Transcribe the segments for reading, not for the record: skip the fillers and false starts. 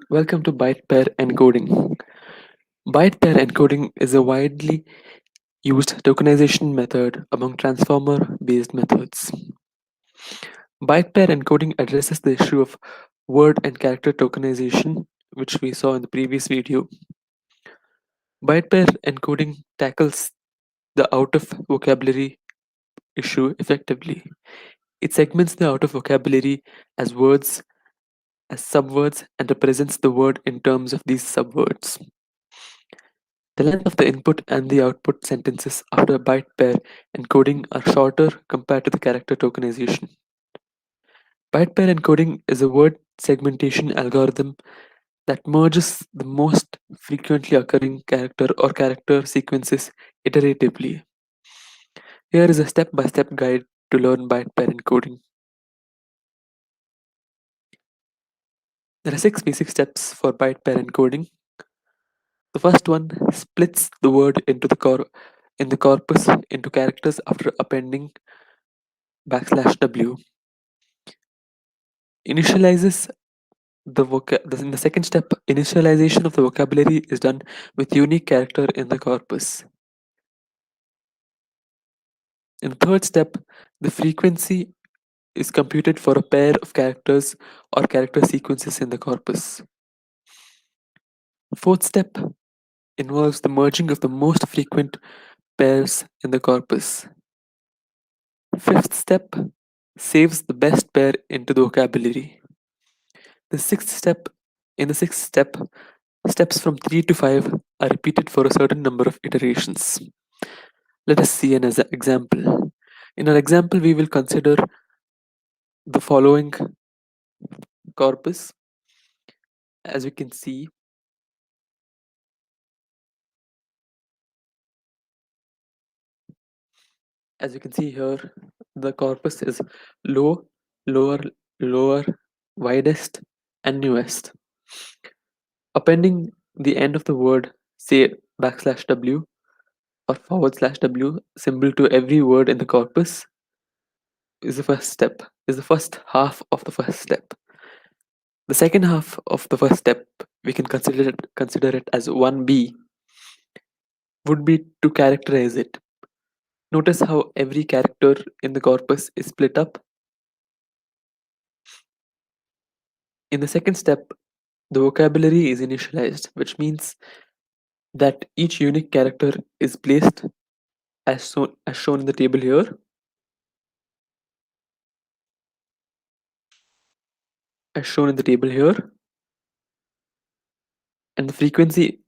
Welcome to byte pair encoding. Byte pair encoding is a widely used tokenization method among transformer based methods. Byte pair encoding addresses the issue of word and character tokenization, which we saw in the previous video. Byte pair encoding tackles the out of vocabulary issue effectively. It segments the out of vocabulary as words, as subwords, and represents the word in terms of these subwords. The length of the input and the output sentences after a byte pair encoding are shorter compared to the character tokenization. Byte pair encoding is a word segmentation algorithm that merges the most frequently occurring character or character sequences iteratively. Here is a step-by-step guide to learn byte pair encoding. There are 6 basic steps for byte pair encoding. The first one splits the word into in the corpus into characters after appending \w. Initializes in the second step, initialization of the vocabulary is done with unique character in the corpus. In the third step, the frequency is computed for a pair of characters or character sequences in the corpus. Fourth step involves the merging of the most frequent pairs in the corpus. Fifth step saves the best pair into the vocabulary. The sixth step In the sixth step, steps from 3 to 5 are repeated for a certain number of iterations. Let us see an example. In our example, we will consider the following corpus. As we can see, here, the corpus is low, lower, lower, widest, and newest. Appending the end of the word, say \w or /w symbol to every word in the corpus is the first half of the first step. The second half of the first step, we can consider it as 1b, would be to characterize it. Notice how every character in the corpus is split up. In the second step, the vocabulary is initialized, which means that each unique character is placed as shown in the table here, and the frequency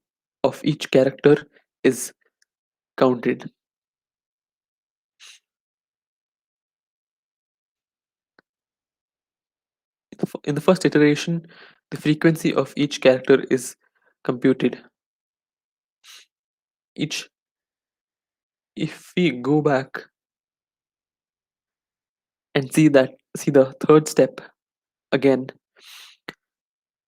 of each character is counted. In the first iteration, the frequency of each character is computed. If we go back and see the third step again,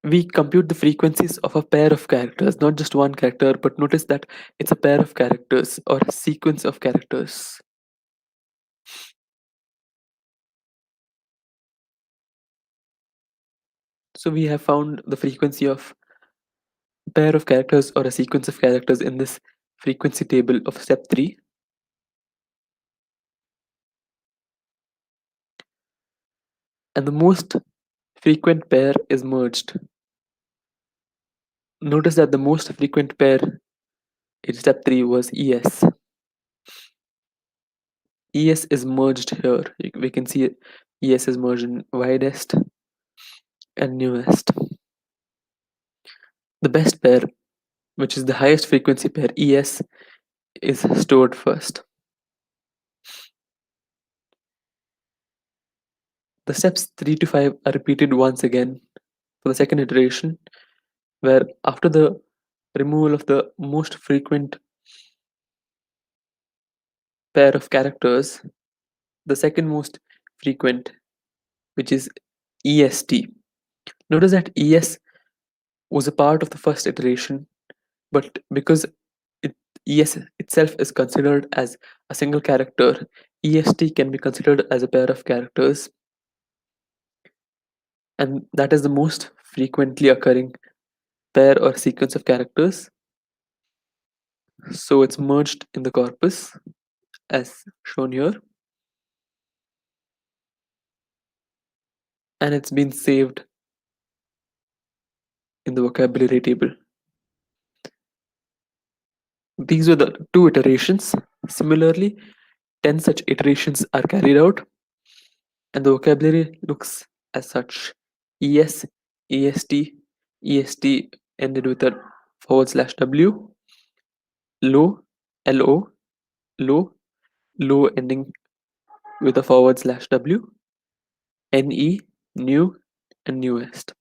we compute the frequencies of a pair of characters, not just one character, but notice that it's a pair of characters or a sequence of characters. So we have found the frequency of a pair of characters or a sequence of characters in this frequency table of step 3. And the most frequent pair is merged. Notice that the most frequent pair in step 3 was ES. ES is merged here. We can see ES is merged in widest and newest. The best pair, which is the highest frequency pair, ES, is stored first. The steps 3 to 5 are repeated once again for the second iteration, where after the removal of the most frequent pair of characters, the second most frequent, which is EST. Notice that ES was a part of the first iteration, but because ES itself is considered as a single character, EST can be considered as a pair of characters, and that is the most frequently occurring pair or sequence of characters. So it's merged in the corpus as shown here, and it's been saved in the vocabulary table. These were the two iterations. Similarly, 10 such iterations are carried out, and the vocabulary looks as such: ES, EST, EST ended with a /W, low, LO, low, low ending with a /W, NE, new, and newest.